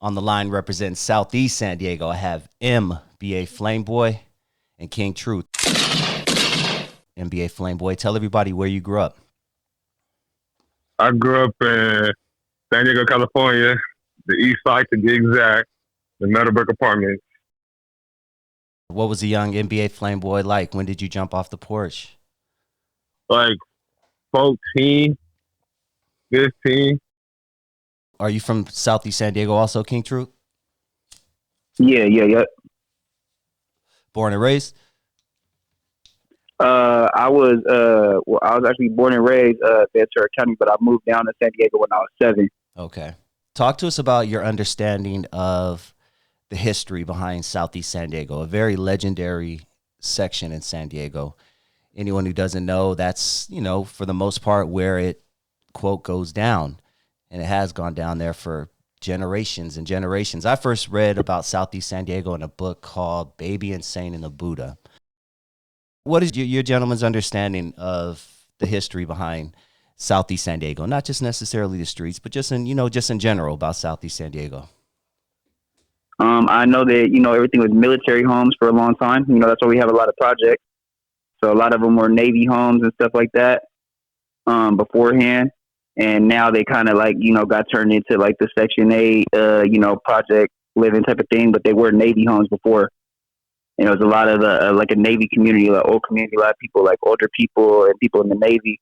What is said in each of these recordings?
On the line representing Southeast San Diego, I have MBA Flameboy and King Truth. MBA Flameboy, tell everybody where you grew up. I grew up in San Diego, California, the east side to be exact, the Meadowbrook Apartments. What was a young MBA Flameboy like? When did you jump off the porch? Like 14, 15. Are you from Southeast San Diego also, King Truth? Yeah. Born and raised? I was actually born and raised Ventura County, but I moved down to San Diego when I was 7. Okay. Talk to us about your understanding of the history behind Southeast San Diego, a very legendary section in San Diego. Anyone who doesn't know, that's, for the most part where it, quote, goes down. And it has gone down there for generations and generations. I first read about Southeast San Diego in a book called Baby Insane and the Buddha. What is your gentleman's understanding of the history behind Southeast San Diego? Not just necessarily the streets, but just in general about Southeast San Diego. I know that, everything was military homes for a long time. That's why we have a lot of projects. So a lot of them were Navy homes and stuff like that beforehand. And now they kind of got turned into like the Section 8, project living type of thing. But they were Navy homes before. And it was a lot of like a Navy community, like old community, a lot of people, like older people and people in the Navy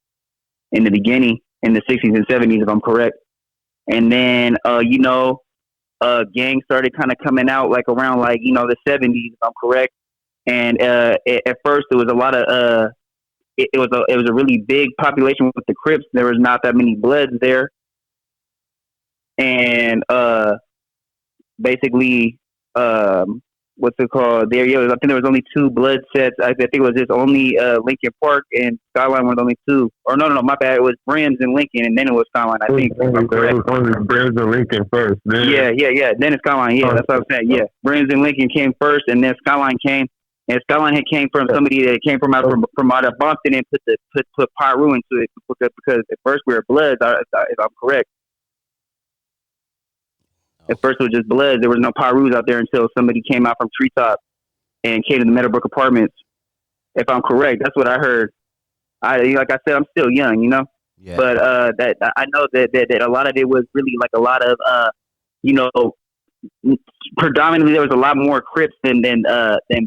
in the beginning, in the 60s and 70s, if I'm correct. And then, gangs started kind of coming out like around the 70s, if I'm correct. And at first, it was a lot of it was a really big population with the Crips. There was not that many Bloods there, and basically, what's it called? I think there was only 2 blood sets. I think it was just only Lincoln Park and Skyline were the only 2. Or no, my bad. It was Brims and Lincoln, and then it was Skyline. I think. It was only Brims and Lincoln first. Then. Yeah. Then it's Skyline. Yeah, that's what I'm saying. Yeah, Brims and Lincoln came first, and then Skyline came. And Skyline had came from somebody that came from out of Boston and put PlRU into it because at first we were Bloods, if I'm correct. At first it was just Bloods. There was no PlRUs out there until somebody came out from Treetop and came to the Meadowbrook Apartments. If I'm correct, that's what I heard. Like I said, I'm still young, Yeah. But that I know that a lot of it was really like a lot of predominantly there was a lot more Crips than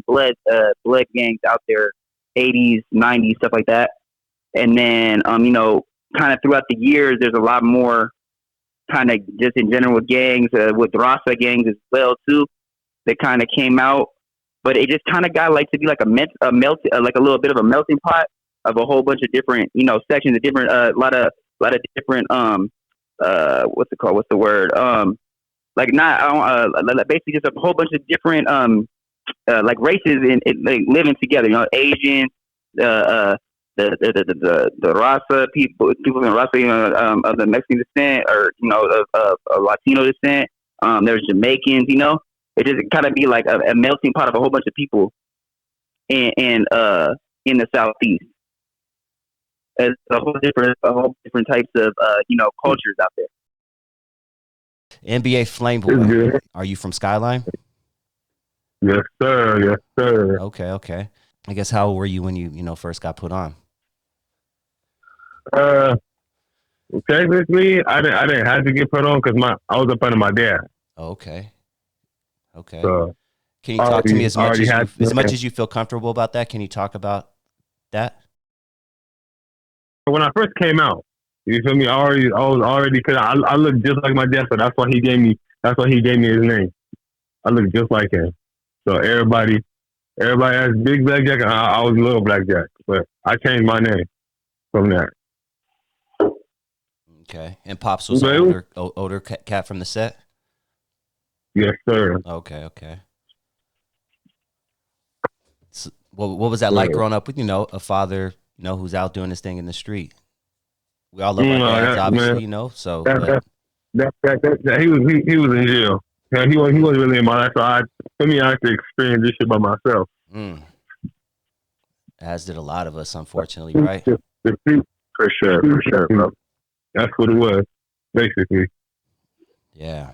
blood gangs out there, 80s, 90s, stuff like that. And then kind of throughout the years, there's a lot more kind of just in general with gangs, with Rasa gangs as well too, that kind of came out. But it just kind of got to be like a little bit of a melting pot of a whole bunch of different sections of different a lot of different what's it called? What's the word? Basically just a whole bunch of different like races and like living together. Asians, the Rasa people in Rasa, of the Mexican descent or of Latino descent. There's Jamaicans. It just kind of be like a melting pot of a whole bunch of people in the Southeast. It's a whole different types of cultures out there. MBA Flameboy, are you from Skyline? Yes, sir. Okay. I guess how old were you when you first got put on? Technically, I didn't have to get put on because I was up under my dad. Okay. So, can you talk to me as much as you feel comfortable about that? Can you talk about that? When I first came out, you feel me? I was already because I look just like my dad, so that's why he gave me his name. I look just like him. So everybody has Big Black Jack. I was Little Black Jack, but I changed my name from that. Okay, and Pops was an older cat from the set. Yes, sir. Okay. So, what was that like growing up with a father who's out doing his thing in the street? We all love our dads, obviously, So he was in jail. Yeah, he wasn't really in my life. So I had to experience this shit by myself. As did a lot of us, unfortunately, right? For sure, bro. That's what it was, basically. Yeah.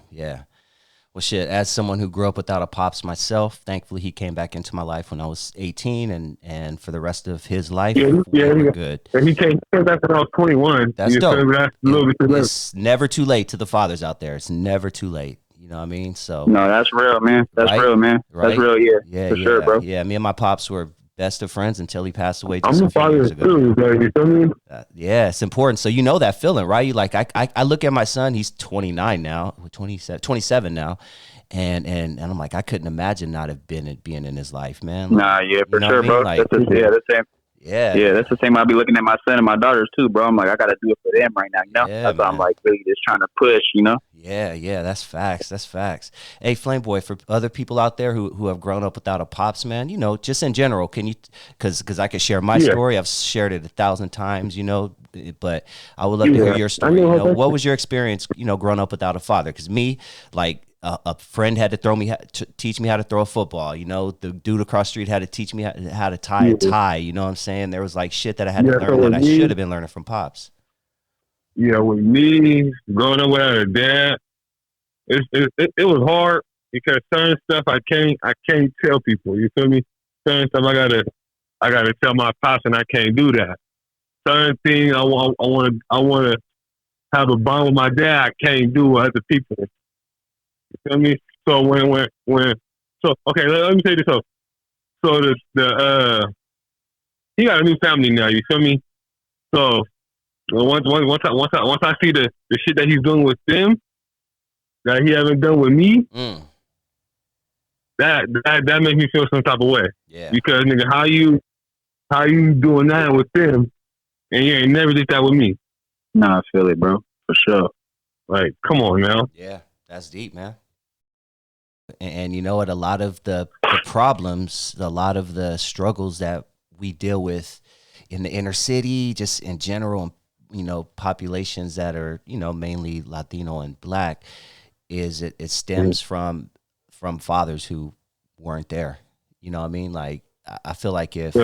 Well, Well, shit, as someone who grew up without a pops myself, thankfully he came back into my life when I was 18, and for the rest of his life, we're good. And he came back when I was 21. That's dope. That's a little bit too late. It's never too late to the fathers out there. It's never too late. You know what I mean? So no, that's real, man. That's right? real, man. Right? That's real, yeah. For sure, bro. Yeah, me and my pops were best of friends until he passed away I'm just a a few father years ago. too, bro. You feel me? Yeah, it's important. So you know that feeling, right? You like I look at my son, he's 29 now, 27 now. And I'm like, I couldn't imagine not have being in his life, man. Like, nah, yeah, for sure, bro. Like, that's the same. Yeah, that's the same. I'll be looking at my son and my daughters too, bro. I'm like, I gotta do it for them right now, you know. Yeah, that's why I'm like really just trying to push, you know. Yeah, that's facts. That's facts. Hey, Flameboy, for other people out there who have grown up without a pops, man, you know, just in general, can you, because I could share my story. I've shared it 1,000 times, you know, but I would love to hear your story. You know, what was your experience, you know, growing up without a father? Because me, like, a friend had to teach me how to throw a football. You know, the dude across the street had to teach me how to tie a tie. You know what I'm saying? There was like shit that I had to learn that I should have been learning from pops. Yeah, with me growing up without a dad, it was hard because certain stuff I can't tell people. You feel me? Certain stuff I gotta tell my pops, and I can't do that. Certain things I want to have a bond with my dad. I can't do with other people. You feel me? So okay, let me say this. So he got a new family now. You feel me? So once I see the shit that he's doing with them that he haven't done with me, that makes me feel some type of way. Yeah. Because nigga, how you doing that with them and you ain't never did that with me? Nah, I feel it, bro, for sure. Like, come on now. Yeah, that's deep, man. And you know what? A lot of the problems, a lot of the struggles that we deal with in the inner city, just in general, you know, populations that are, you know, mainly Latino and Black, is it stems from fathers who weren't there. You know what I mean? Like, I feel like if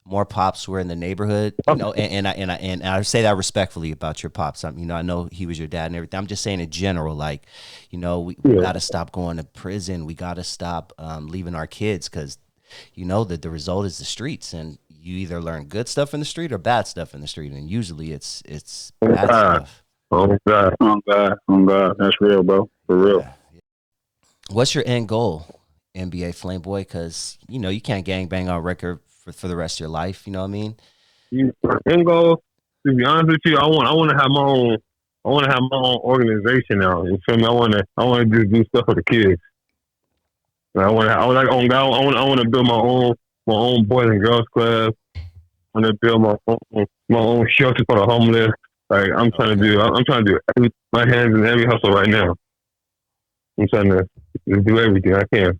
more pops were in the neighborhood, you know, and I say that respectfully about your pops. You know, I know he was your dad and everything. I'm just saying in general, like, you know, we got to stop going to prison. We got to stop leaving our kids, because, you know, that the result is the streets, and you either learn good stuff in the street or bad stuff in the street, and usually it's bad stuff. Oh God, that's real, bro, for real. Yeah. What's your end goal, MBA Flameboy? Because, you know, you can't gangbang on record for the rest of your life. You know what I mean? End goal, to be honest with you, I want to have my own organization now. You feel me? I want to just do stuff for the kids. I want to build my own boys and girls club. I want to build my own shelter for the homeless. Like, I'm trying to do my hands in every hustle right now. I'm trying to do everything I can.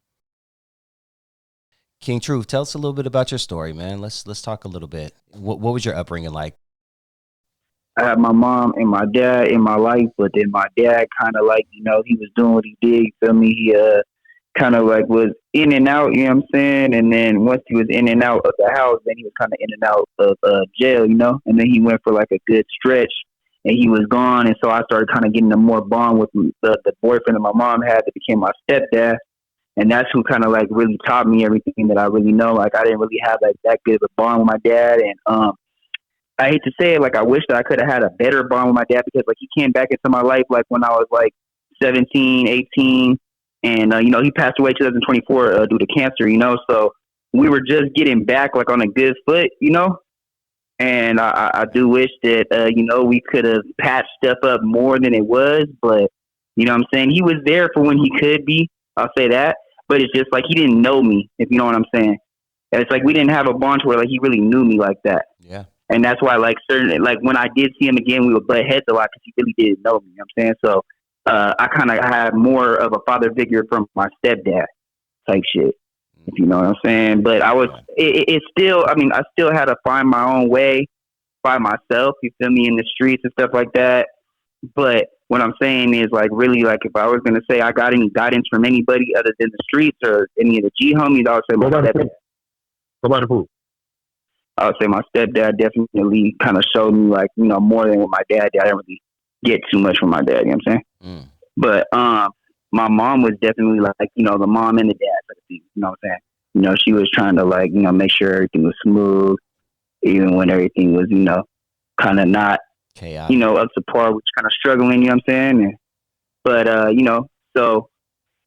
King Truth, tell us a little bit about your story, man. Let's talk a little bit. What was your upbringing like? I had my mom and my dad in my life, but then my dad kind of like, you know, he was doing what he did. You feel me? He kind of like was in and out, you know what I'm saying? And then once he was in and out of the house, then he was kind of in and out of jail, you know? And then he went for like a good stretch and he was gone. And so I started kind of getting a more bond with the boyfriend that my mom had that became my stepdad. And that's who kind of like really taught me everything that I really know. Like, I didn't really have like that good of a bond with my dad. And I hate to say it, like, I wish that I could have had a better bond with my dad, because like he came back into my life like when I was like 17, 18. And, you know, he passed away 2024 due to cancer, you know. So we were just getting back like on a good foot, you know. And I do wish that, you know, we could have patched stuff up more than it was. But, you know what I'm saying? He was there for when he could be. I'll say that. But it's just like he didn't know me, if you know what I'm saying. And it's like we didn't have a bond where like he really knew me like that. Yeah. And that's why like like when I did see him again, we would butt heads a lot because he really didn't know me. You know what I'm saying? So I kind of had more of a father figure from my stepdad type shit, if you know what I'm saying. But I was, it still, I mean, I still had to find my own way by myself, you feel me, in the streets and stuff like that. But what I'm saying is, like, really, like, if I was going to say I got any guidance from anybody other than the streets or any of the G homies, I would say my stepdad. I would say my stepdad definitely kind of showed me, like, you know, more than what my dad did. I didn't really get too much from my dad, you know what I'm saying? But my mom was definitely like, you know, the mom and the dad type of thing. You know what I'm saying? You know, she was trying to like, you know, make sure everything was smooth, even when everything was, you know, kind of not, chaotic. you know, up to par, which kind of struggling. You know what I'm saying? But you know, so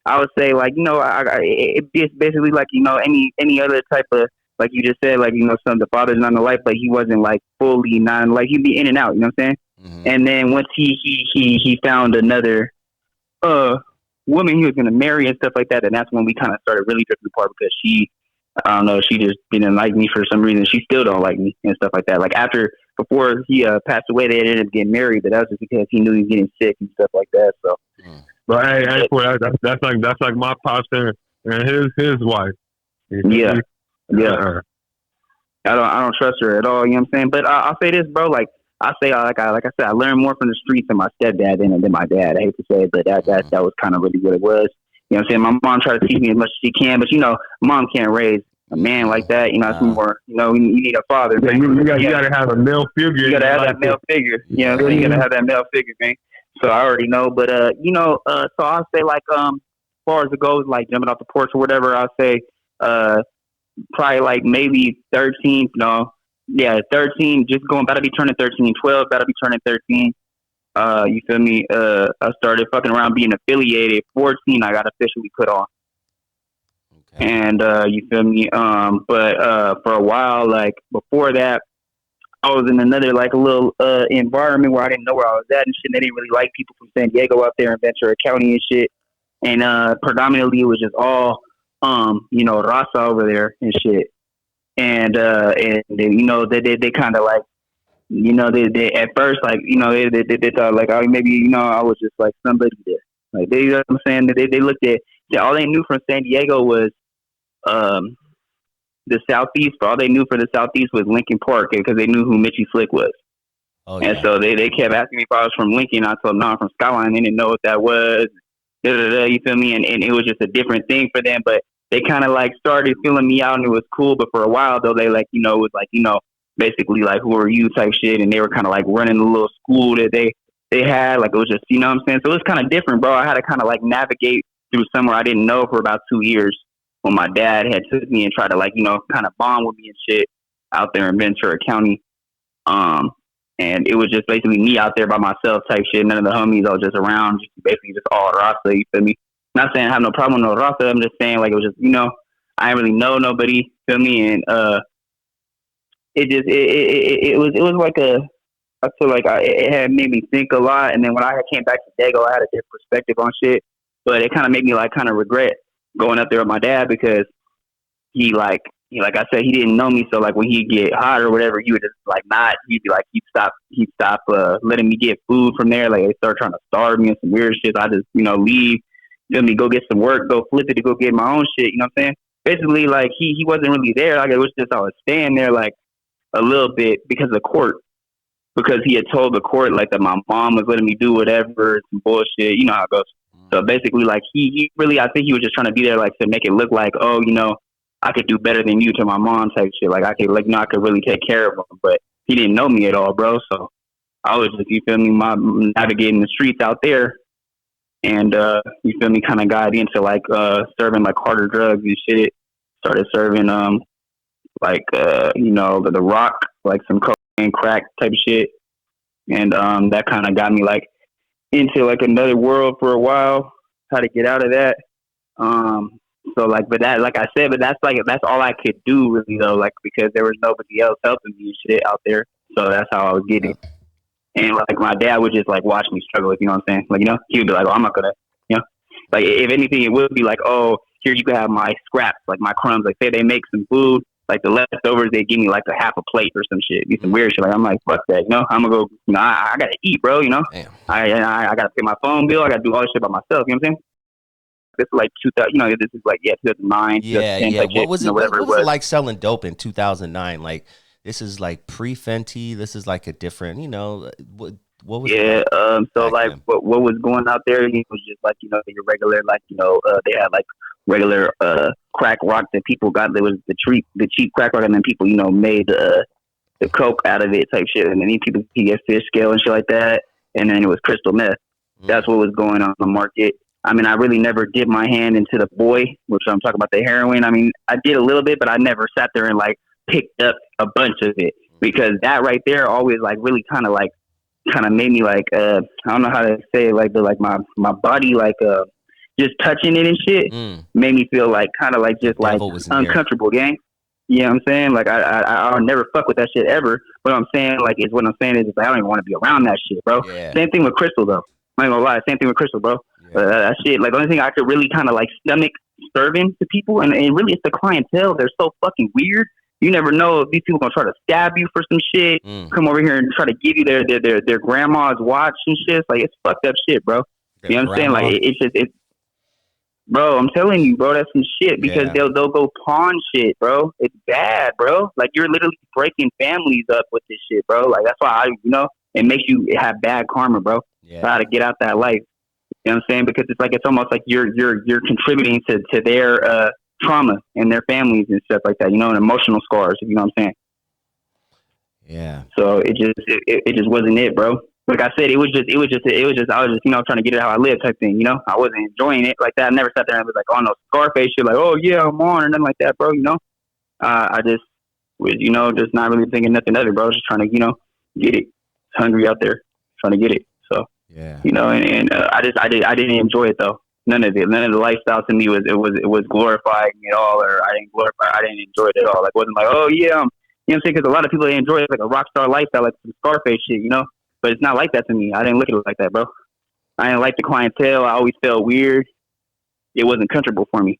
I would say like, you know, it's basically like, you know, any other type of, like you just said, like, you know, the father's not in the life, but he wasn't like fully not in, like he'd be in and out. You know what I'm saying? Mm-hmm. And then once he found another woman he was gonna marry and stuff like that, and that's when we kind of started really drifting apart because I don't know, she just didn't like me for some reason. She still don't like me and stuff like that. Like before he passed away, they ended up getting married, but that was just because he knew he was getting sick and stuff like that. So, but hey, boy, that's like my pops and his wife. Yeah. I don't trust her at all. You know what I'm saying? But I'll say this, bro. Like I say, like I said, I learned more from the streets than my stepdad than my dad. I hate to say it, but that was kind of really what it was. You know what I'm saying? My mom tried to teach me as much as she can, but you know, mom can't raise a man like that. You know, it's more. You know, you need a father. Yeah, you gotta have a male figure. You gotta have that male figure. You know, you gotta have that male figure, man. So I already know, but you know, so I'll say like as far as it goes, like jumping off the porch or whatever, I'll say probably like maybe 13. No, yeah, 13. Just going, about to be turning 13. 12, about to be turning 13. You feel me? I started fucking around being affiliated. 14, I got officially put on. Okay. And you feel me? But for a while, like before that, I was in another like a little environment where I didn't know where I was at and shit. They didn't really like people from San Diego up there in Ventura County and shit. And predominantly it was just all you know, Raza over there and shit. And they, you know, they kind of like, you know, they at first, like, you know, they thought like, oh, maybe, you know, I was just like somebody there. Like, you know what I'm saying? They looked at, all they knew from San Diego was the Southeast. But all they knew for the Southeast was Lincoln Park because they knew who Mitchie Slick was. Oh, yeah. And so they kept asking me if I was from Lincoln. I told them, no, I'm from SKYLINE. They didn't know what that was. You feel me? And it was just a different thing for them. But they kind of like started feeling me out and it was cool. But for a while, though, they like, you know, it was like, you know, basically like, who are you type shit. And they were kind of like running a little school that they had. Like, it was just, you know what I'm saying? So it was kind of different, bro. I had to kind of like navigate through somewhere I didn't know for about 2 years when my dad had took me and tried to like, you know, kind of bond with me and shit out there in Ventura County. And it was just basically me out there by myself type shit. None of the homies all just around, basically just all Rasta, you feel me? Not saying I have no problem with no Rasta. I'm just saying like it was just, you know, I didn't really know nobody, feel me? And it was like I feel like it had made me think a lot. And then when I came back to Dago, I had a different perspective on shit. But it kind of made me like kind of regret going up there with my dad because he like I said, he didn't know me. So like when he'd get hot or whatever, he would just like not. He'd be like he'd stop letting me get food from there. Like they start trying to starve me and some weird shit. I just, you know, leave, feel me, go get some work, go flip it to go get my own shit. You know what I'm saying? Basically, like he wasn't really there. Like it was just I was staying there like a little bit because of the court. Because he had told the court like that my mom was letting me do whatever, some bullshit. You know how it goes. So basically, like he really, I think he was just trying to be there like to make it look like, oh, you know, I could do better than you to my mom type shit. Like I could, like, I could really take care of him. But he didn't know me at all, bro. So I was just, you feel me, navigating the streets out there, and you feel me, kind of got into like serving like harder drugs and shit. Started serving like you know, the rock, like some cocaine, crack type of shit, and that kind of got me like into like another world for a while. How to get out of that. So like, but that, like I said, but that's all I could do really though, like because there was nobody else helping me and shit out there. So that's how I was getting. And like my dad would just like watch me struggle, you know what I'm saying? Like, you know, he would be like, oh, I'm not gonna, you know, like if anything, it would be like, oh, here you can have my scraps, like my crumbs. Like say they make some food, like the leftovers, they give me like a half a plate or some shit, be some weird shit. Like I'm like, fuck that, you know, I'm gonna go, you know, I gotta eat, bro, you know. Damn. I gotta pay my phone bill, I gotta do all this shit by myself, you know what I'm saying? This is like 2000, you know, this is like 2009. Yeah. What was it? What was it like selling dope in 2009? Like this is like pre-Fenty. This is like a different, you know, what was it like so like what was going out there, it was just like, you know, your regular, like, you know, they had like regular crack rock that people got. There was the cheap crack rock, and then people, you know, made the coke out of it type shit, and then people could get fish scale and shit like that, and then it was crystal meth. That's what was going on the market. I mean, I really never dipped my hand into the boy, which I'm talking about the heroin. I mean, I did a little bit, but I never sat there and like picked up a bunch of it, because that right there always like really kind of made me like I don't know how to say it, like my body like just touching it and shit made me feel like kind of like just like uncomfortable, gang. You know what I'm saying? Like I'll never fuck with that shit ever. But I'm saying like is what I'm saying is like I don't even want to be around that shit, bro. Yeah. Same thing with Crystal though. I ain't gonna lie. Same thing with Crystal, bro. Yeah. That shit. Like the only thing I could really kind of like stomach serving to people, and really it's the clientele. They're so fucking weird. You never know if these people gonna try to stab you for some shit. Come over here and try to give you their grandma's watch and shit. Like it's fucked up shit, bro. You know what I'm saying? Like it's bro. I'm telling you, bro. That's some shit, because they'll go pawn shit, bro. It's bad, bro. Like you're literally breaking families up with this shit, bro. Like that's why it makes you have bad karma, bro. Yeah. How to get out that life. You know what I'm saying? Because it's almost like you're contributing to their trauma and their families and stuff like that, and emotional scars, you know what I'm saying? Yeah. So it just wasn't it, bro. Like I said, I was just trying to get it how I live type thing, I wasn't enjoying it like that. I never sat there and was like, oh no, Scarface shit, like, oh yeah, I'm on, or nothing like that, bro, I just was, just not really thinking nothing of it, bro. Just trying to, get it. Hungry out there, trying to get it. So, yeah, I didn't enjoy it though. None of it. None of the lifestyle to me was glorifying it all, or I didn't enjoy it at all. Like, it wasn't like, oh yeah, you know what I'm saying? Because a lot of people, they enjoy it like a rock star lifestyle, like some Scarface shit, But it's not like that to me. I didn't look at it like that, bro. I didn't like the clientele. I always felt weird. It wasn't comfortable for me.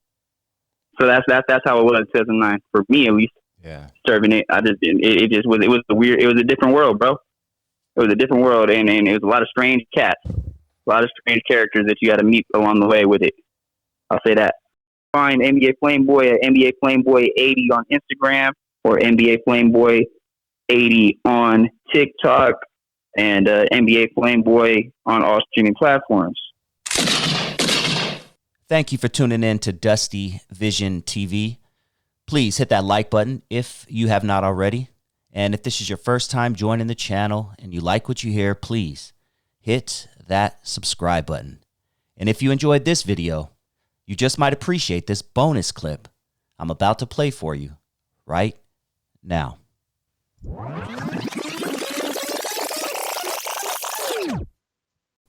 So that's how it was in 2009 for me, at least. Yeah, serving it. It was weird. It was a different world, bro. It was a different world, and it was a lot of strange cats, a lot of strange characters that you got to meet along the way with it. I'll say that. Find MBA Flameboy at MBA Flameboy 80 on Instagram, or MBA Flameboy 80 on TikTok, and MBA Flameboy on all streaming platforms. Thank you for tuning in to DustyVisionTV. Please hit that like button if you have not already. And if this is your first time joining the channel and you like what you hear, please hit that subscribe button. And if you enjoyed this video, you just might appreciate this bonus clip I'm about to play for you right now.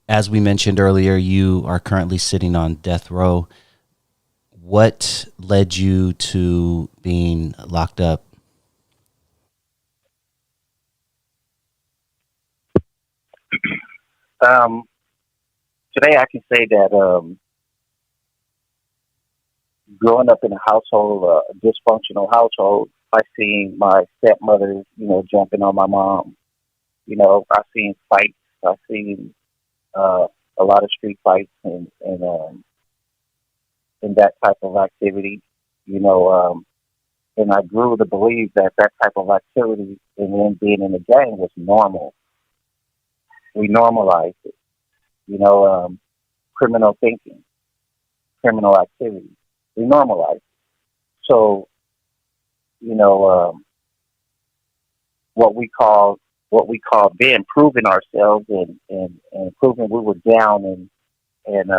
As we mentioned earlier, you are currently sitting on death row. What led you to being locked up? Today I can say that growing up in a household, a dysfunctional household, I seen my stepmother, jumping on my mom. I seen fights. I seen a lot of street fights and that type of activity, and I grew to believe that type of activity and then being in the gang was normal. We normalized it, criminal thinking, criminal activity. We normalized it. So, what we call being proving ourselves and proving we were down and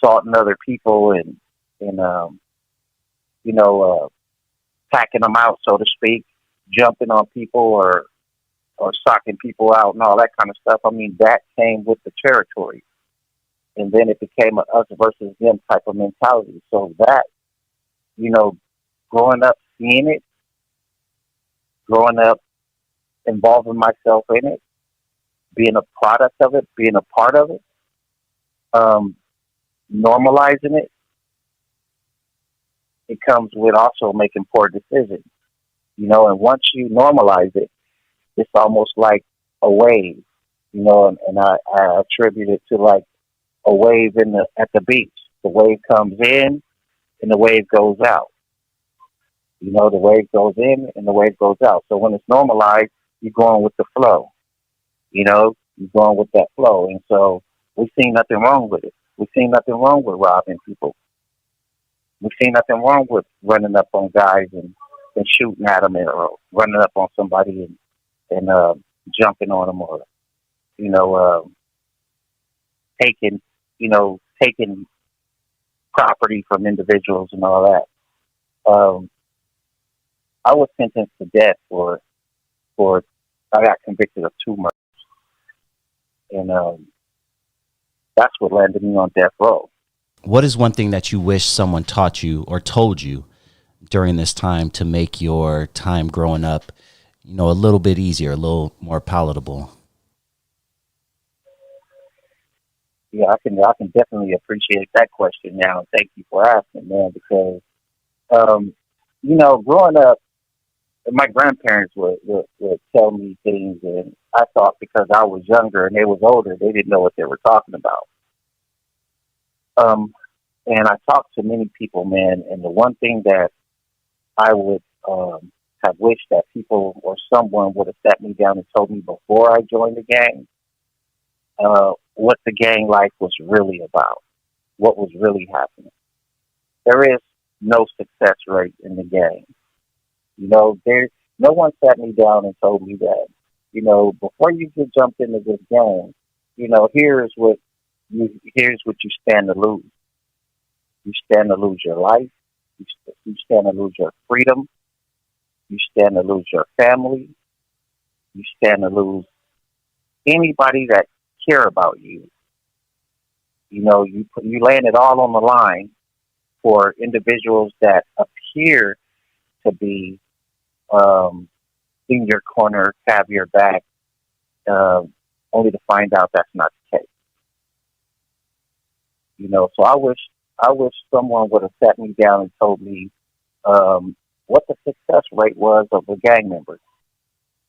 assaulting other people and packing them out, so to speak, jumping on people or socking people out and all that kind of stuff. I mean, that came with the territory. And then it became a us versus them type of mentality. So that, growing up seeing it, growing up involving myself in it, being a product of it, being a part of it, normalizing it, it comes with also making poor decisions. And once you normalize it, it's almost like a wave, and I attribute it to like a wave at the beach. The wave comes in and the wave goes out. The wave goes in and the wave goes out. So when it's normalized, you're going with the flow. You're going with that flow. And so we see nothing wrong with it. We see nothing wrong with robbing people. We see nothing wrong with running up on guys and shooting at them, or running up on somebody and jumping on them, or taking taking property from individuals and all that. I was sentenced to death for I got convicted of 2 murders, and that's what landed me on death row. What is one thing that you wish someone taught you or told you during this time to make your time growing up, a little bit easier, a little more palatable? Yeah, I can definitely appreciate that question now, and thank you for asking, man, because growing up, my grandparents would tell me things, and I thought because I was younger and they was older, they didn't know what they were talking about. And I talked to many people, man, and the one thing that I would have wished that people or someone would have sat me down and told me before I joined the gang, what the gang life was really about, what was really happening. There is no success rate in the gang. There's no one sat me down and told me that, before you get jumped into this gang, here's what you stand to lose. You stand to lose your life. You stand to lose your freedom. You stand to lose your family. You stand to lose anybody that care about you. You laying it all on the line for individuals that appear to be in your corner, have your back, only to find out that's not the case. So I wish someone would have sat me down and told me what the success rate was of a gang member.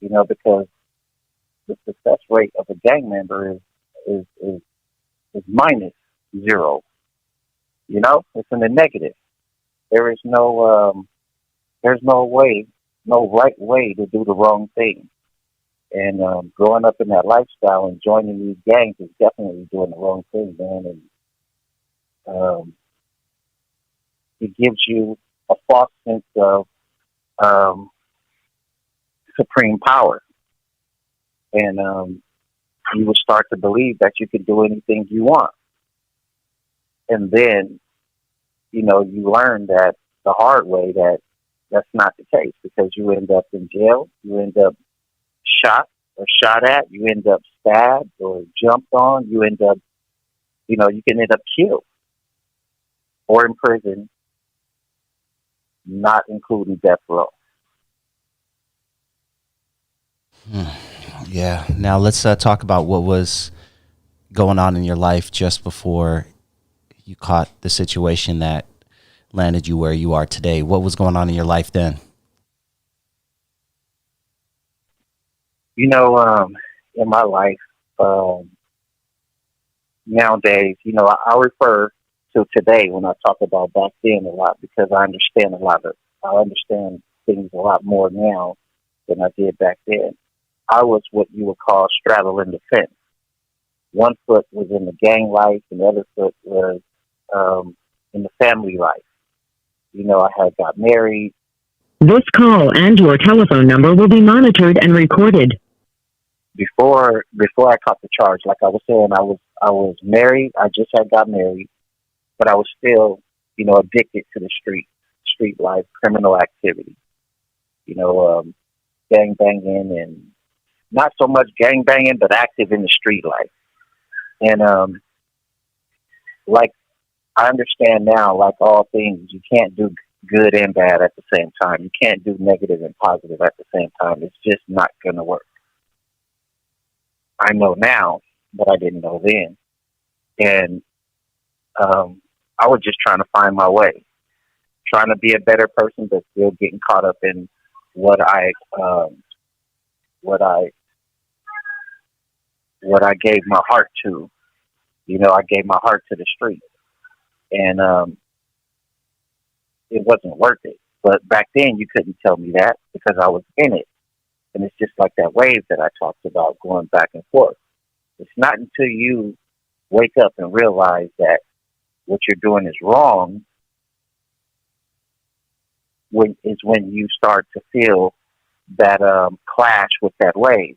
Because the success rate of a gang member is minus 0. It's in the negative. There is no right way to do the wrong thing. And growing up in that lifestyle and joining these gangs is definitely doing the wrong thing, man. And it gives you a false sense of supreme power. And you will start to believe that you can do anything you want. And then, you learn that the hard way that that's not the case, because you end up in jail, you end up shot at, you end up stabbed or jumped on, you end up, you can end up killed or in prison, not including death row. Yeah. Now let's talk about what was going on in your life just before you caught the situation that landed you where you are today. What was going on in your life then? In my life, nowadays, I refer to today when I talk about back then a lot, because I understand things a lot more now than I did back then. I was what you would call straddling the fence. One foot was in the gang life, and the other foot was in the family life. I had got married. This call and your telephone number will be monitored and recorded. Before I caught the charge, like I was saying, I was married. I just had got married, but I was still, addicted to the street life, criminal activity. Gang banging, and not so much gang banging, but active in the street life. And like I understand now, like all things, you can't do good and bad at the same time. You can't do negative and positive at the same time. It's just not going to work. I know now, but I didn't know then. And I was just trying to find my way, trying to be a better person, but still getting caught up in what I gave my heart to. I gave my heart to the street, and it wasn't worth it. But back then, you couldn't tell me that because I was in it. And it's just like that wave that I talked about, going back and forth. It's not until you wake up and realize that what you're doing is wrong when you start to feel that clash with that wave.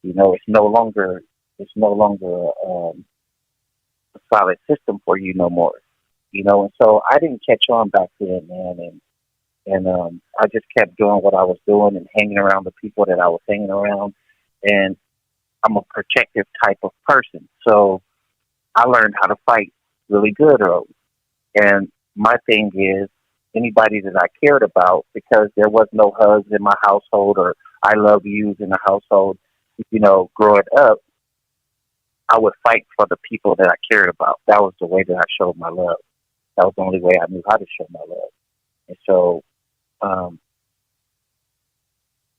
It's no longer a solid system for you no more. You know, and so I didn't catch on back then, man, and I just kept doing what I was doing and hanging around the people that I was hanging around, and I'm a protective type of person, so I learned how to fight really good early. And my thing is, anybody that I cared about, because there was no hugs in my household or I love yous in the household, you know, growing up, I would fight for the people that I cared about. That was the way that I showed my love. That was the only way I knew how to show my love. And so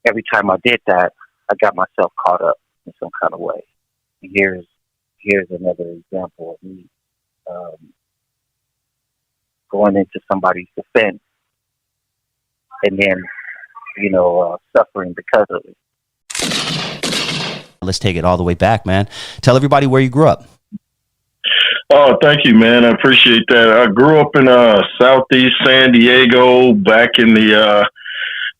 every time I did that, I got myself caught up in some kind of way. And here's another example of me going into somebody's defense and then, you know, suffering because of it. Let's take it all the way back, man. Tell everybody where you grew up. Oh, thank you, man. I appreciate that. I grew up in Southeast San Diego back in the,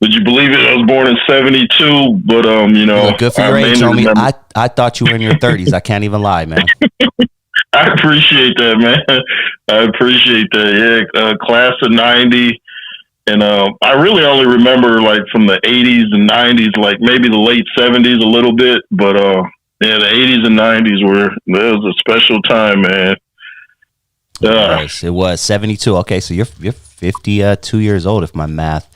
would you believe it? I was born in 72, but, you know. You look good for your age, homie. I thought you were in your 30s. I can't even lie, man. I appreciate that, man. I appreciate that. Yeah, class of 90. And I really only remember, like, from the 80s and 90s, like maybe the late 70s a little bit. But, yeah, the 80s and 90s that was a special time, man. It was 72. Okay, so you're 52 years old, if my math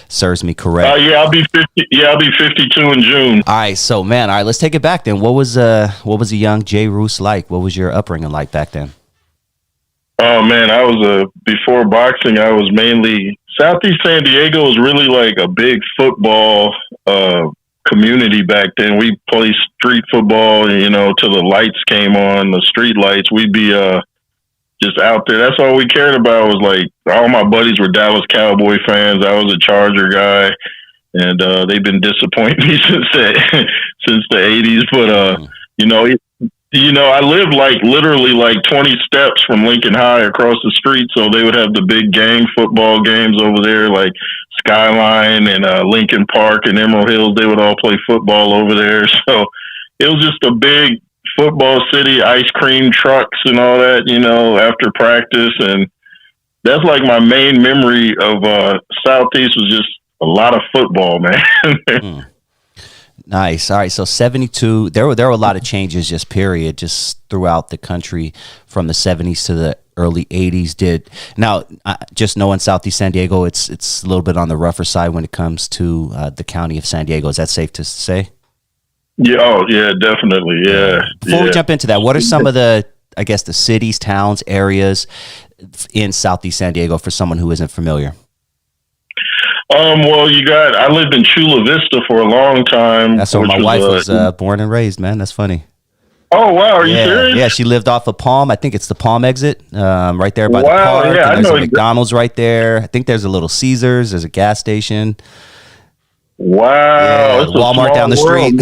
serves me correct. Yeah, I'll be 50. Yeah, I'll be 52 in June. All right, so man, all right, let's take it back then. What was a young Jay Roos like? What was your upbringing like back then? Oh man, I was before boxing. I was mainly Southeast San Diego was really like a big football community back then. We played street football, you know, till the lights came on, the street lights. We'd be just out there. That's all we cared about was like all my buddies were Dallas Cowboy fans. I was a Charger guy, and they've been disappointing me since the 80s. But you know, I lived like literally like 20 steps from Lincoln High across the street, so they would have the big gang football games over there, like SKYLINE and Lincoln Park and Emerald Hills. They would all play football over there, so it was just a big football city, ice cream trucks and all that, you know, after practice. And that's like my main memory of Southeast was just a lot of football, man. Nice. All right. So 72, there were a lot of changes just throughout the country from the 70s to the early 80s. Now, just knowing Southeast San Diego, it's a little bit on the rougher side when it comes to the county of San Diego. Is that safe to say? Yeah. Oh, yeah, definitely. Yeah. Before we jump into that, what are some of the cities, towns, areas in Southeast San Diego for someone who isn't familiar? Well, I lived in Chula Vista for a long time. That's where my wife was born and raised, man. That's funny. Oh, wow. Are you serious? Yeah, she lived off of Palm. I think it's the Palm exit, right there by the park. Yeah, and there's a McDonald's right there. I think there's a little Caesars. There's a gas station. Wow. Yeah, Walmart down the street.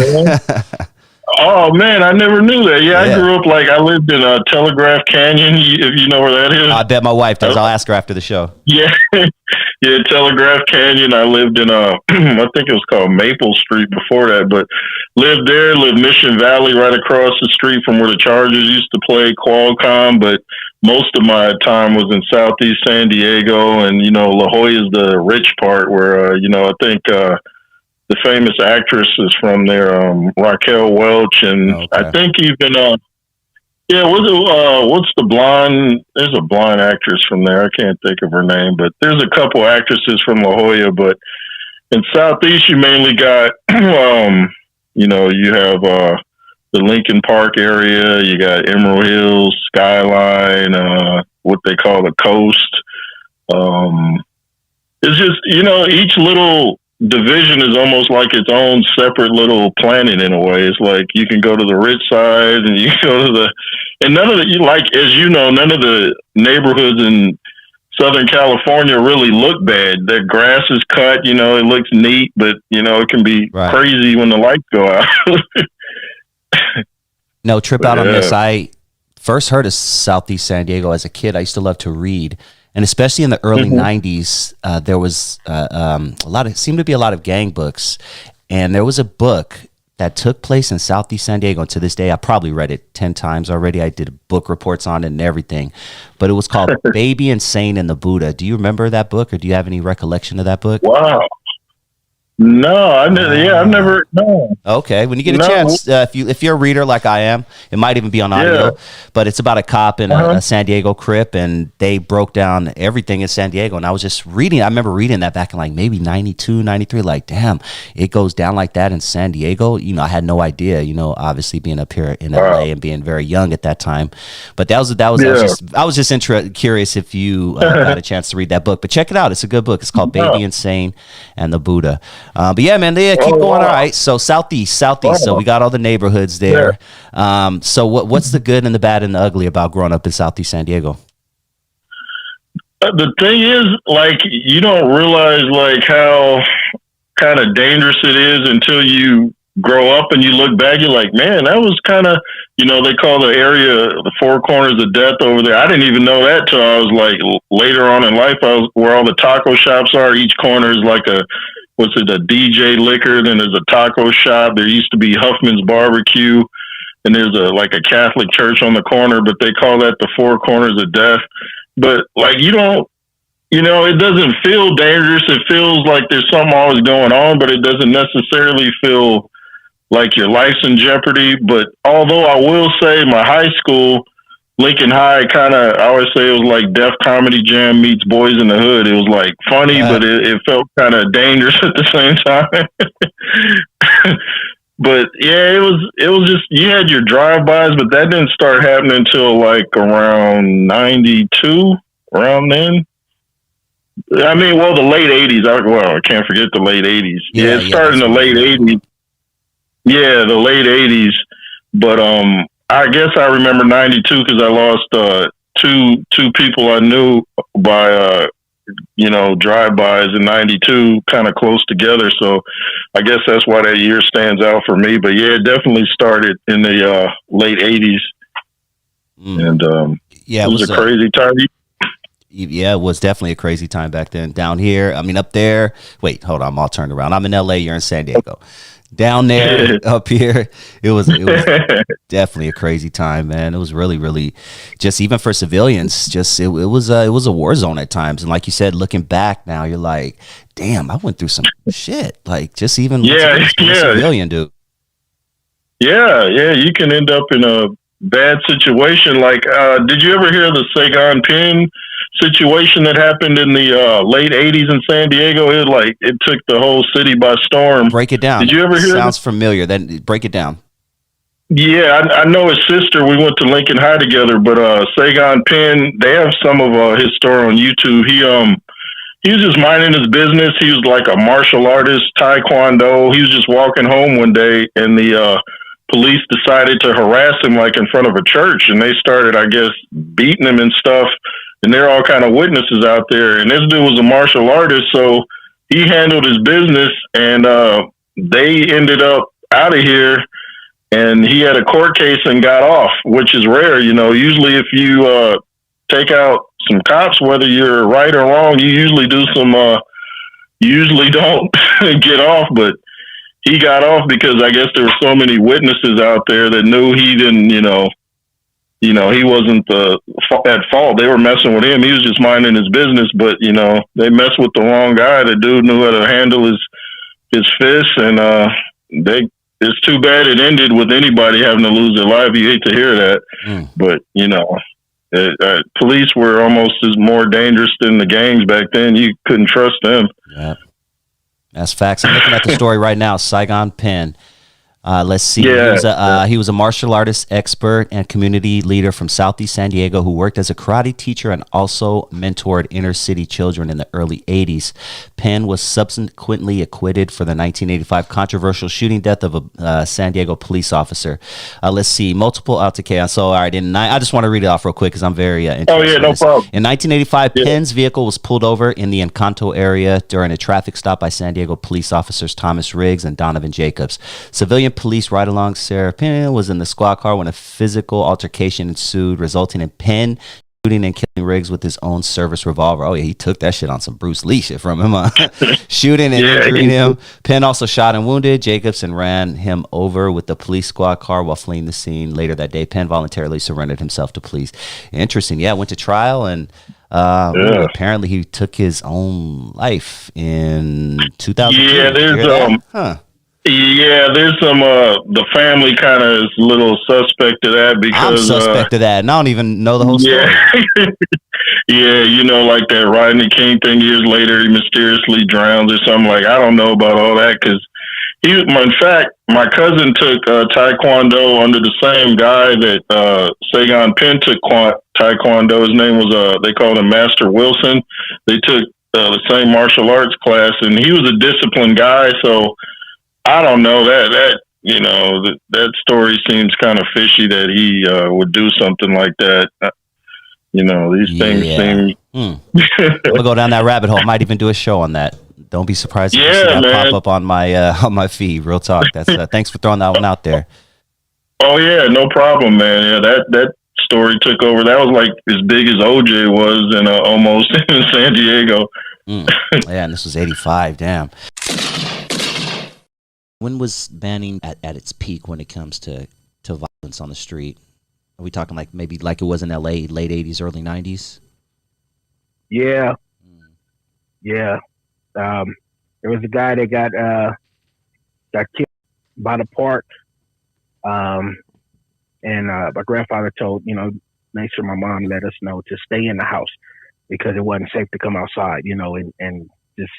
Oh, man, I never knew that. Yeah, I grew up I lived in Telegraph Canyon, if you know where that is. I bet my wife does. I'll ask her after the show. Yeah. Yeah, Telegraph Canyon. I lived in, I think it was called Maple Street before that, but lived Mission Valley right across the street from where the Chargers used to play, Qualcomm, but most of my time was in Southeast San Diego, and, you know, La Jolla is the rich part where, you know, I think the famous actress is from there, Raquel Welch, and okay. I think even what's the blonde? There's a blonde actress from there. I can't think of her name, but there's a couple actresses from La Jolla. But in Southeast, you mainly got, you know, you have the Lincoln Park area. You got Emerald Hills, SKYLINE, what they call the Coast. It's just, you know, each little division is almost like its own separate little planet in a way. It's like you can go to the rich side and you go to and none of as you know, none of the neighborhoods in Southern California really look bad. Their grass is cut, you know, it looks neat, but you know, it can be crazy when the lights go out. No, trip out on this. I first heard of Southeast San Diego as a kid. I used to love to read. And especially in the early 90s, there was seemed to be a lot of gang books. And there was a book that took place in Southeast San Diego. And to this day, I probably read it 10 times already. I did book reports on it and everything. But it was called Baby Insane and the Buddha. Do you remember that book, or do you have any recollection of that book? Wow. No, I've never. No. Okay, when you get a chance, if you're a reader like I am, it might even be on audio. But it's about a cop in a San Diego Crip, and they broke down everything in San Diego. And I was just reading. I remember reading that back in like maybe 92, 93. Like, damn, it goes down like that in San Diego. You know, I had no idea. You know, obviously being up here in LA and being very young at that time. But I was just curious if you got a chance to read that book. But check it out. It's a good book. It's called Baby Insane and the Buddha. But yeah, man, keep going. All right. So Southeast. So we got all the neighborhoods there. So what's the good and the bad and the ugly about growing up in Southeast San Diego? The thing is, like, you don't realize like how kind of dangerous it is until you grow up and you look back. You're like, man, that was kind of, you know, they call the area the Four Corners of Death over there. I didn't even know that till I was like later on in life. Where all the taco shops are. Each corner is like a DJ Liquor, then there's a taco shop. There used to be Huffman's Barbecue, and there's a Catholic church on the corner, but they call that the Four Corners of Death. But like, it doesn't feel dangerous. It feels like there's something always going on, but it doesn't necessarily feel like your life's in jeopardy. But although I will say my high school, Lincoln High, I always say it was like Def Comedy Jam meets Boys in the Hood. It was like funny, but it felt kind of dangerous at the same time. But yeah, it was just, you had your drive-bys, but that didn't start happening until like around 92, around then. I mean, well, the late 80s. I can't forget the late 80s. Yeah, it started in the late 80s. Yeah, the late 80s. But I guess I remember 92 because I lost two people I knew by drive-bys in 92, kind of close together. So I guess that's why that year stands out for me. But yeah, it definitely started in the late 80s. And it was a crazy time. Yeah, it was definitely a crazy time back then. Down here, I mean, up there. Wait, hold on, I'm all turned around. I'm in LA, you're in San Diego. Down there, up here, it was definitely a crazy time, man. It was really, really, just even for civilians, just it was a war zone at times. And like you said, looking back now, you're like, damn, I went through some shit. Like just even a civilian, dude. Yeah, you can end up in a bad situation. Like, did you ever hear the Saigon Pen situation that happened in the late 80s in San Diego? It took the whole city by storm. Break it down. Did you ever hear Sounds familiar. Then break it down. Yeah, I know his sister. We went to Lincoln High together, but Saigon Pen, they have some of his story on YouTube. He was just minding his business. He was like a martial artist, taekwondo. He was just walking home one day, and the police decided to harass him like in front of a church, and they started, I guess, beating him and stuff. And they're all kind of witnesses out there. And this dude was a martial artist, so he handled his business, and they ended up out of here. And he had a court case and got off, which is rare. You know, usually if you take out some cops, whether you're right or wrong, you usually do some. You usually don't get off, but he got off because I guess there were so many witnesses out there that knew he didn't. He wasn't at fault. They were messing with him. He was just minding his business, but they messed with the wrong guy. The dude knew how to handle his fists, and it's too bad it ended with anybody having to lose their life. You hate to hear that, but police were almost as more dangerous than the gangs back then. You couldn't trust them. Yeah, that's facts. I'm looking at the story right now. Saigon Pen. Let's see. He was a martial artist expert and community leader from Southeast San Diego who worked as a karate teacher and also mentored inner city children in the early 80s. Penn was subsequently acquitted for the 1985 controversial shooting death of a San Diego police officer. Let's see. Multiple altercations. So, all right. I just want to read it off real quick because I'm very interested. Oh, yeah, no problem. In 1985, Penn's vehicle was pulled over in the Encanto area during a traffic stop by San Diego police officers Thomas Riggs and Donovan Jacobs. Civilian police ride along Sarah Penn was in the squad car when a physical altercation ensued, resulting in Penn shooting and killing Riggs with his own service revolver. Oh yeah, he took that shit on some Bruce Lee shit from him. Shooting and injuring him. Penn also shot and wounded Jacobson, ran him over with the police squad car while fleeing the scene. Later that day, Penn voluntarily surrendered himself to police. Interesting. Yeah, went to trial and apparently he took his own life in 2002. Yeah, there's some the family kind of is a little suspect of that because I'm suspect of that, and I don't even know the whole story. Yeah, you know, like that Rodney King thing. Years later, he mysteriously drowns or something. Like, I don't know about all that because in fact, my cousin took Taekwondo under the same guy that Sagan Penn took Taekwondo. His name was they called him Master Wilson. They took the same martial arts class, and he was a disciplined guy. So I don't know that you know that story seems kind of fishy that he would do something like that. You know, these things seem. I'm gonna go down that rabbit hole. Might even do a show on that. Don't be surprised if you see that pop up on my feed. Real talk. That's thanks for throwing that one out there. Oh yeah, no problem, man. Yeah, that story took over. That was like as big as OJ was in almost in San Diego. Yeah, and this was '85. Damn. When was banning at its peak when it comes to violence on the street? Are we talking like maybe like it was in LA, late '80s, early '90s? Yeah. Yeah. There was a guy that got killed by the park. And my grandfather told, make sure my mom let us know to stay in the house because it wasn't safe to come outside, and just,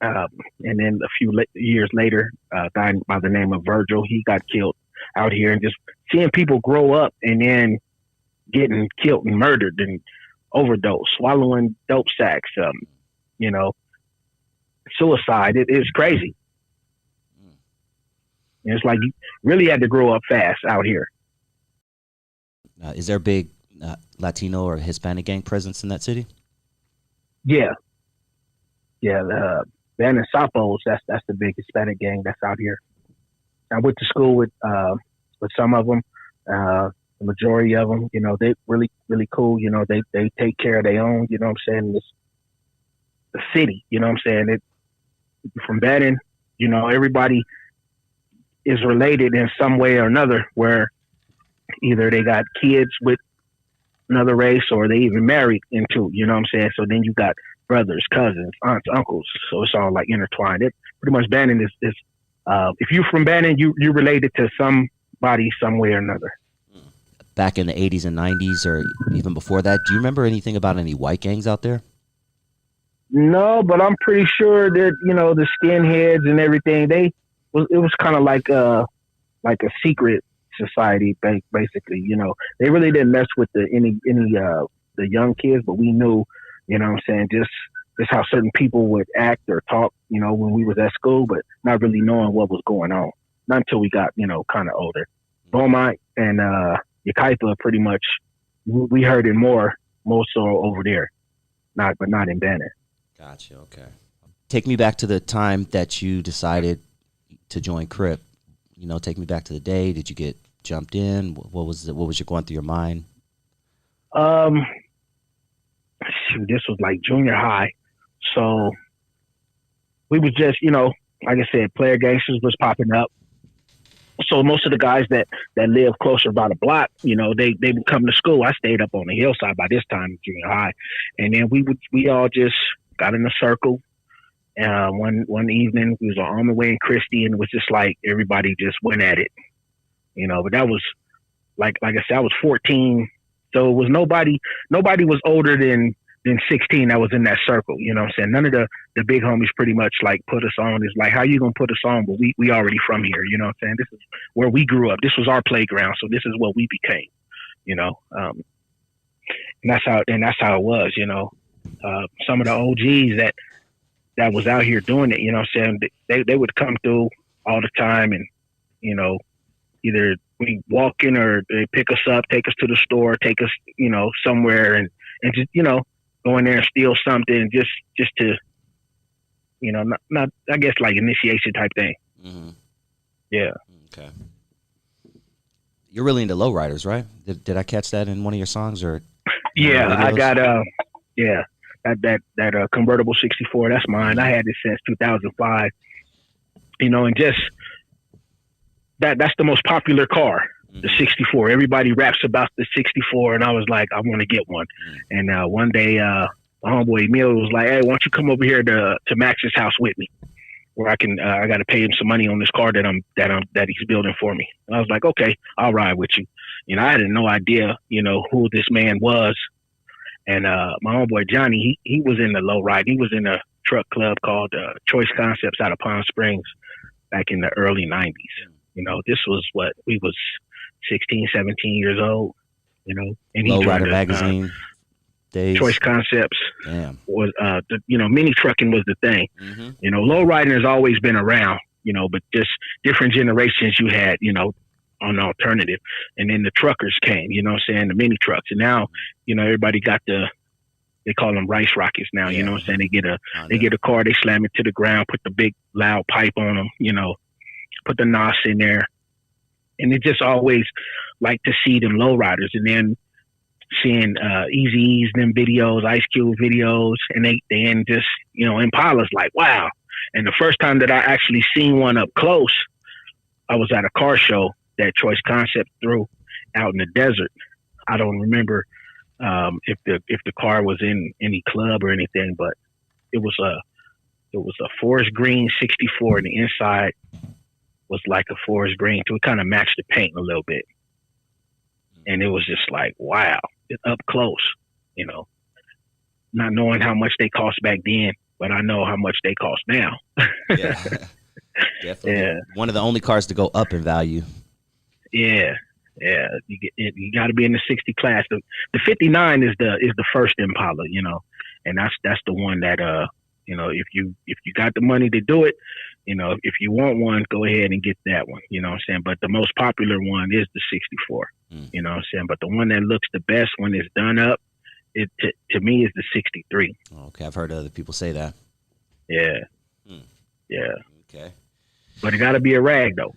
and then a few years later, a guy by the name of Virgil, he got killed out here, and just seeing people grow up and then getting killed and murdered and overdose, swallowing dope sacks, suicide. It's crazy. And it's like you really had to grow up fast out here. Is there a big Latino or Hispanic gang presence in that city? Yeah. Van and Sapos, that's the big Hispanic gang that's out here. I went to school with some of them. The majority of them, they really, really cool. They take care of their own. You know what I'm saying? It's the city. You know what I'm saying? From Bannon, everybody is related in some way or another, where either they got kids with another race or they even married into. You know what I'm saying? So then you got brothers, cousins, aunts, uncles. So it's all like intertwined. It pretty much Bannon is if you're from Bannon, you're related to somebody some way or another. Back in the 80s and 90s or even before that, do you remember anything about any white gangs out there? No, but I'm pretty sure that, the skinheads and everything, it was kind of like a secret society, basically. They really didn't mess with any the young kids, but we knew, what I'm saying, just how certain people would act or talk, when we was at school, but not really knowing what was going on. Not until we got, kind of older. Beaumont and Yucaipa, pretty much, we heard it more so over there, not in Bannon. Gotcha. Okay. Take me back to the time that you decided to join Crip. Take me back to the day. Did you get jumped in? What was going through your mind? This was like junior high, so we was just, like I said, player gangsters was popping up. So most of the guys that live closer by the block, they would come to school. I stayed up on the hillside by this time, junior high, and then we all just got in a circle. One evening we was on Almond Way in Christie, and it was just like everybody just went at it, But that was like I said, I was 14, so it was nobody was older than 16 that was in that circle. You know what I'm saying? None of the big homies pretty much like put us on. It's like, how you gonna put us on? But we already from here. You know what I'm saying? This is where we grew up. This was our playground. So this is what we became. And that's how it was. Some of the OGs that was out here doing it. You know what I'm saying? They would come through all the time, and either we walk in or they pick us up, take us to the store, take us somewhere, and just go in there and steal something just to, not I guess like initiation type thing. Mm-hmm. Yeah. Okay. You're really into lowriders, right? Did I catch that in one of your songs, or Yeah, I radios? got that convertible 64. That's mine. I had it since 2005. And just that's the most popular car, the 64. Everybody raps about the 64, and I was like, I want to get one. And one day, my homeboy Emil was like, "Hey, why don't you come over here to Max's house with me, where I got to pay him some money on this car that he's building for me." And I was like, "Okay, I'll ride with you." I had no idea, who this man was. And my homeboy Johnny, he was in the low ride. He was in a truck club called Choice Concepts out of Palm Springs back in the early 90s. This was what we was 16, 17 years old, and he Low joined Rider magazine days. Choice Concepts. Damn. Was mini trucking was the thing. Low riding has always been around, but just different generations you had, on the alternative. And then the truckers came, the mini trucks. And now, everybody got they call them rice rockets now, They get a car, they slam it to the ground, put the big loud pipe on them, put the NOS in there. And it just always like to see them low riders. And then seeing Eazy-E's, them videos, Ice Cube videos, and they end just, Impala's like, wow. And the first time that I actually seen one up close, I was at a car show that Choice Concept threw out in the desert. I don't remember if the car was in any club or anything, but it was a forest green 64, and the inside was like a forest green, so it kind of matched the paint a little bit. And it was just like, wow, it's up close, not knowing how much they cost back then, but I know how much they cost now. Yeah, definitely. Yeah. One of the only cars to go up in value. Yeah. You got to be in the 60 class. The 59 is the first Impala, and that's the one that if you got the money to do it, if you want one, go ahead and get that one. You know what I'm saying? But the most popular one is the 64. You know what I'm saying? But the one that looks the best when it's done up, to me is the 63. Okay, I've heard other people say that. Yeah. Yeah. Okay. But it got to be a rag though.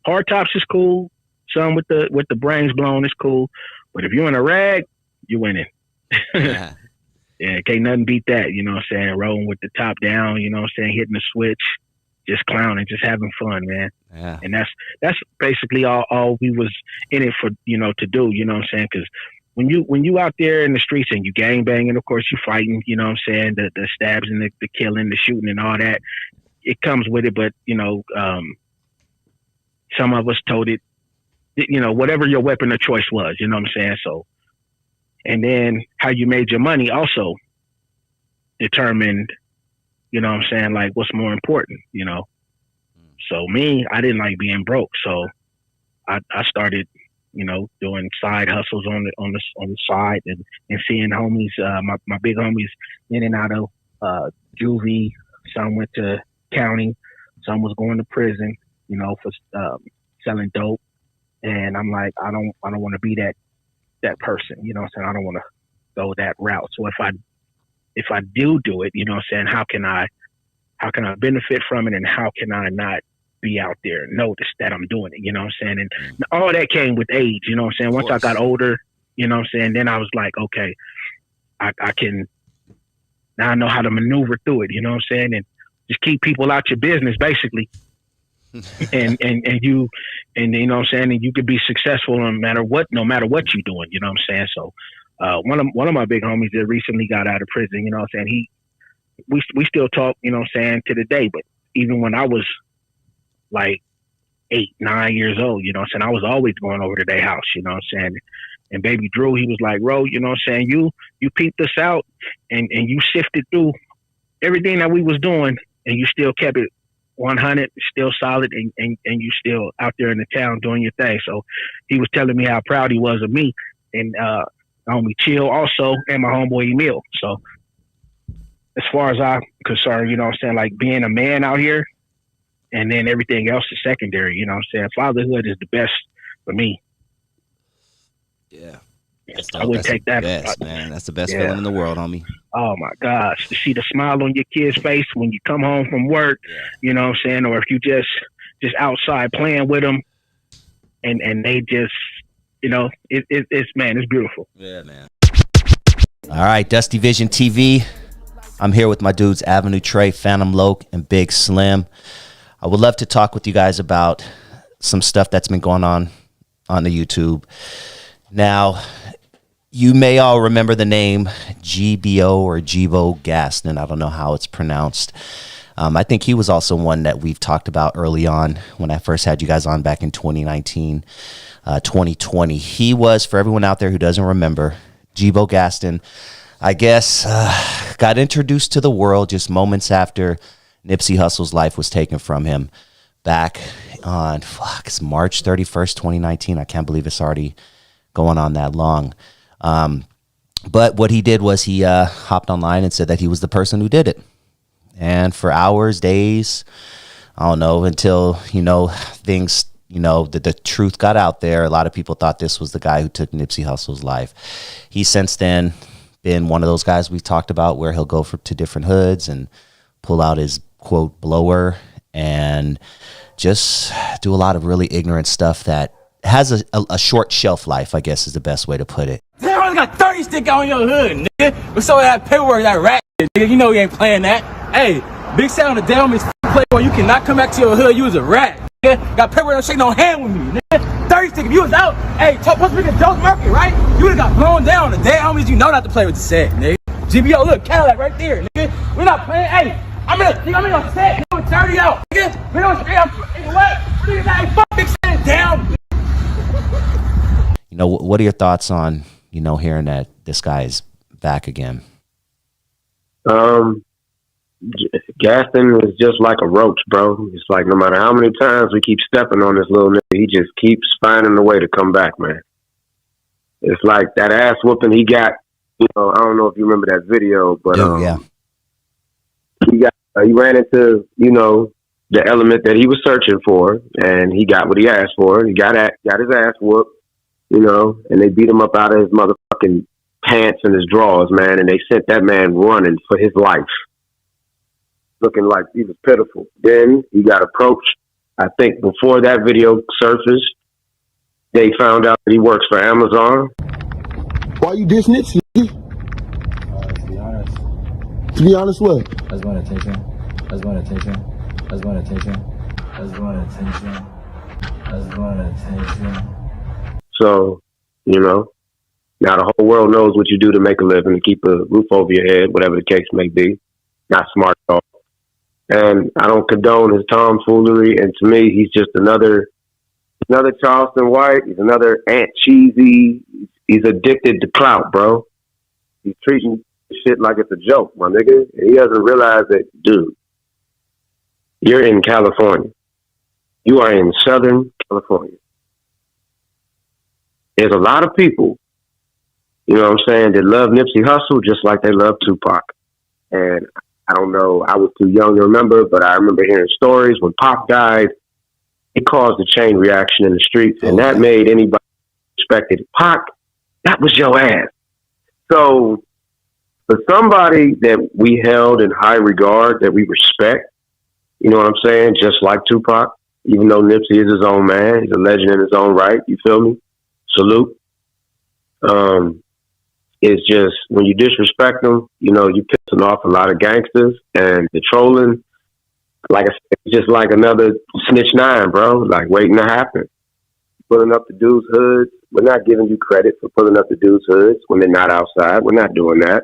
Hard tops is cool. Some with the brains blown is cool. But if you're in a rag, you're winning. Yeah. Yeah, can't nothing beat that, rolling with the top down, hitting the switch, just clowning, just having fun, man. Yeah. And that's basically all we was in it for, to do, because when you out there in the streets and you gang banging, of course you fighting, the stabs and the killing, the shooting and all that, it comes with it. But, some of us told it, whatever your weapon of choice was, So, and then how you made your money also determined, like what's more important, So me, I didn't like being broke. So I started, doing side hustles on the side and seeing homies, my big homies in and out of juvie. Some went to county, some was going to prison, for selling dope. And I'm like, I don't want to be that person, I don't want to go that route. So if I do it, how can I benefit from it, and how can I not be out there and notice that I'm doing it, And all that came with age, Once I got older, then I was like, okay, I can, now I know how to maneuver through it, and just keep people out your business, basically. and you and you could be successful no matter what you're doing, So one of my big homies that recently got out of prison, we still talk, to the day. But even when I was like 8, 9 years old, I was always going over to their house, And baby Drew, he was like, Ro, you peeped us out and you sifted through everything that we was doing, and you still kept it 100, still solid, and you still out there in the town doing your thing. So he was telling me how proud he was of me, and homie Chill also, and my homeboy Emil. So as far as I'm concerned, like being a man out here, and then everything else is secondary. Fatherhood is the best for me. Yeah. I wouldn't take that. Best, man. That's the best feeling in the world, homie. Oh my gosh, to see the smile on your kid's face when you come home from work, or if you just outside playing with them, and they just, it's beautiful. Yeah, man. All right, Dusty Vision TV. I'm here with my dudes, Avenue Trey, Phantom Loke, and Big Slim. I would love to talk with you guys about some stuff that's been going on the YouTube. Now, you may all remember the name GBO or Gbo Gaston. I don't know how it's pronounced. I think he was also one that we've talked about early on when I first had you guys on back in 2019, 2020. He was, for everyone out there who doesn't remember, Gbo Gaston, I guess, got introduced to the world just moments after Nipsey Hussle's life was taken from him back on, it's March 31st, 2019. I can't believe it's already going on that long. But what he did was he hopped online and said that he was the person who did it. And for hours, days, I don't know, until, things, the truth got out there. A lot of people thought this was the guy who took Nipsey Hussle's life. He's since then been one of those guys we've talked about where he'll go to different hoods and pull out his, quote, blower and just do a lot of really ignorant stuff that has a short shelf life, I guess is the best way to put it. Damn, I got 30 stick on your hood, nigga. With some of that paperwork, that rat shit, nigga. You know you ain't playing that. Hey, big sound of down is playboy. You cannot come back to your hood. You was a rat, nigga. Got paperwork, don't shake no hand with me, nigga. 30 stick. If you was out, hey, supposed to be a Joe Murphy, right? You would've got blown down. The dead homies, you know not to play with the set, nigga. GBO, look, Cadillac right there, nigga. We're not playing. Hey, I'm in a set, nigga, 30 out, nigga. We don't straight up. Nigga, what? Nigga, hey, fuck big set down. What are your thoughts on, hearing that this guy is back again? Gaston is just like a roach, bro. It's like no matter how many times we keep stepping on this little nigga, he just keeps finding a way to come back, man. It's like that ass whooping he got. I don't know if you remember that video, but yeah, he ran into the element that he was searching for, and he got what he asked for. He got his ass whooped, and they beat him up out of his motherfucking pants and his drawers, man, and they sent that man running for his life, looking like he was pitiful. Then he got approached. I think before that video surfaced, they found out that he works for Amazon. Why you diss Nipsey? To be honest. To be honest, what? I just want attention. I just want attention. I just want attention. I just want attention. I just want attention. So, now the whole world knows what you do to make a living, to keep a roof over your head, whatever the case may be. Not smart at all. And I don't condone his tomfoolery. And to me, he's just another Charleston White. He's another Aunt Cheesy. He's addicted to clout, bro. He's treating shit like it's a joke, my nigga. And he doesn't realize that, dude, you're in California. You are in Southern California. There's a lot of people, that love Nipsey Hussle just like they love Tupac. And I don't know, I was too young to remember, but I remember hearing stories when Pac died, it caused a chain reaction in the streets, and that made anybody respected Pac, that was your ass. So for somebody that we held in high regard, that we respect, just like Tupac, even though Nipsey is his own man, he's a legend in his own right, you feel me? Salute. It's just when you disrespect them, you're pissing off a lot of gangsters, and the trolling, like I said, it's just like another snitch nine, bro, like waiting to happen. Pulling up the dude's hoods. We're not giving you credit for pulling up the dude's hoods when they're not outside. We're not doing that.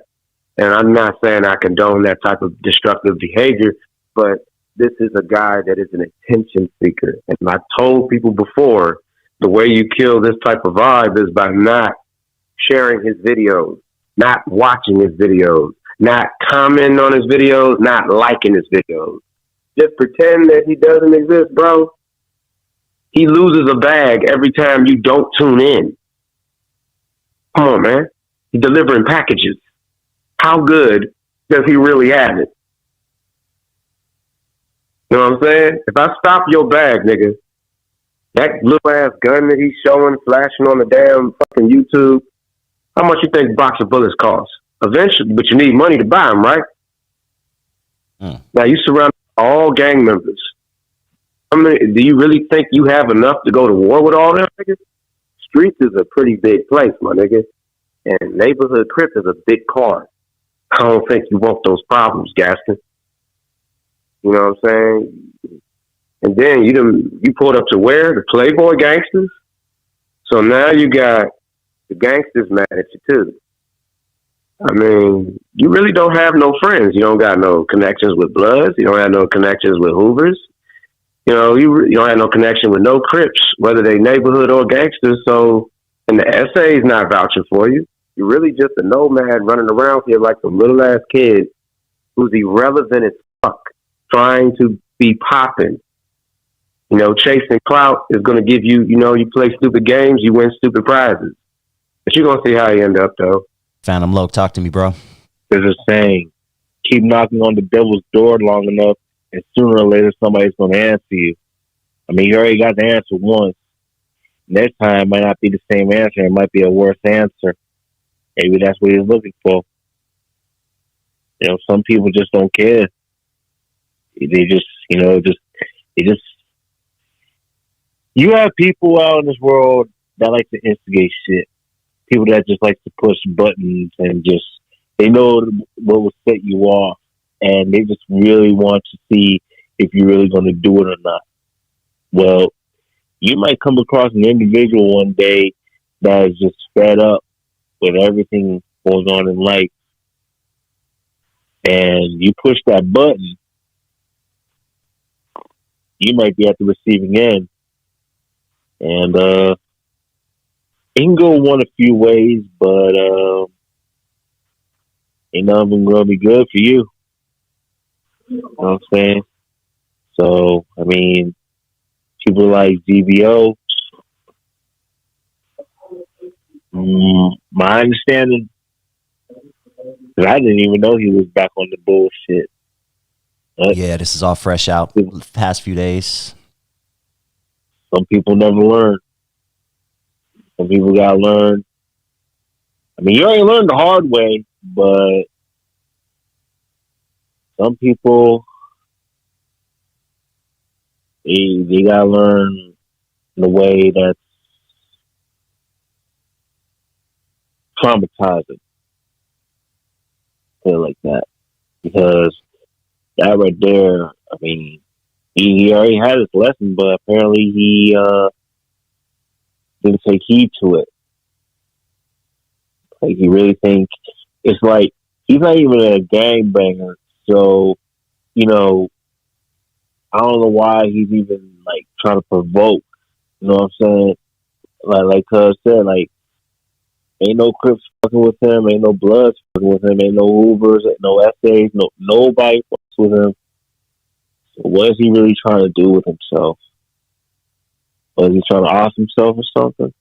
And I'm not saying I condone that type of destructive behavior, but this is a guy that is an attention seeker. And I told people before, the way you kill this type of vibe is by not sharing his videos, not watching his videos, not commenting on his videos, not liking his videos. Just pretend that he doesn't exist, bro. He loses a bag every time you don't tune in. Come on, man. He's delivering packages. How good does he really have it? You know what I'm saying? If I stop your bag, nigga, that little ass gun that he's showing, flashing on the damn fucking YouTube, how much you think a box of bullets cost? Eventually, but you need money to buy them, right? Now you surround all gang members. Do you really think you have enough to go to war with all them niggas? Streets is a pretty big place, my nigga. And neighborhood crip is a big part. I don't think you want those problems, Gaston. You know what I'm saying? And then you pulled up to where? The Playboy gangsters? So now you got the gangsters mad at you too. I mean, you really don't have no friends. You don't got no connections with Bloods. You don't have no connections with Hoovers. You know, you don't have no connection with no Crips, whether they neighborhood or gangsters. So, and the SA is not vouching for you. You're really just a nomad running around here like some little ass kid who's irrelevant as fuck, trying to be popping. You know, chasing clout is going to give you, you know, you play stupid games, you win stupid prizes. But you're going to see how you end up, though. Phantom Loke, talk to me, bro. There's a saying, keep knocking on the devil's door long enough, and sooner or later somebody's going to answer you. I mean, you already got the answer once. Next time it might not be the same answer. It might be a worse answer. Maybe that's what he's looking for. You know, some people just don't care. They just, you know, you have people out in this world that like to instigate shit. People that just like to push buttons and just, they know what will set you off. And they just really want to see if you're really going to do it or not. Well, you might come across an individual one day that is just fed up with everything going on in life. And you push that button, you might be at the receiving end. And it can go one of few ways, but ain't nothing going to be good for you. You know what I'm saying? So, I mean, people like GBO, my understanding, because I didn't even know he was back on the bullshit. Yeah, this is all fresh out the past few days. Some people never learn. Some people got to learn. I mean, you already learned the hard way, but some people, they got to learn the way that's traumatizing. Put it like that. Because that right there, I mean, he already had his lesson, but apparently he didn't take heed to it. Like, he really thinks it's like he's not even a gangbanger, so you know, I don't know why he's even like trying to provoke. You know what I'm saying? Like Cuz said, like ain't no Crips fucking with him, ain't no Bloods fucking with him, ain't no Hoovers, ain't no SAs, nobody fucks with him. So what is he really trying to do with himself? Was he trying to off himself or something?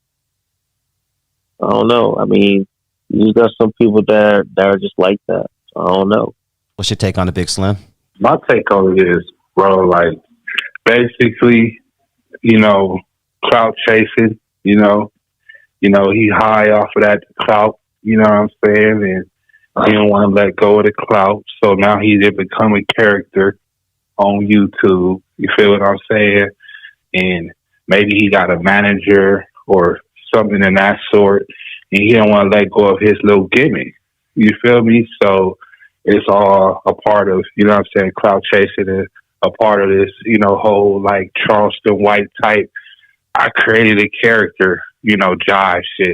I don't know. I mean, you just got some people that are just like that. I don't know. What's your take on the Big Slim? My take on it is, bro, like, basically, you know, clout chasing, you know, he high off of that clout, you know what I'm saying? And he don't want to let go of the clout. So now he's become a character on YouTube. You feel what I'm saying? And maybe he got a manager or something in that sort, and he don't want to let go of his little gimmick. You feel me? So it's all a part of, you know what I'm saying, clout chasing is a part of this, you know, whole like Charleston White type. I created a character, you know, jive shit.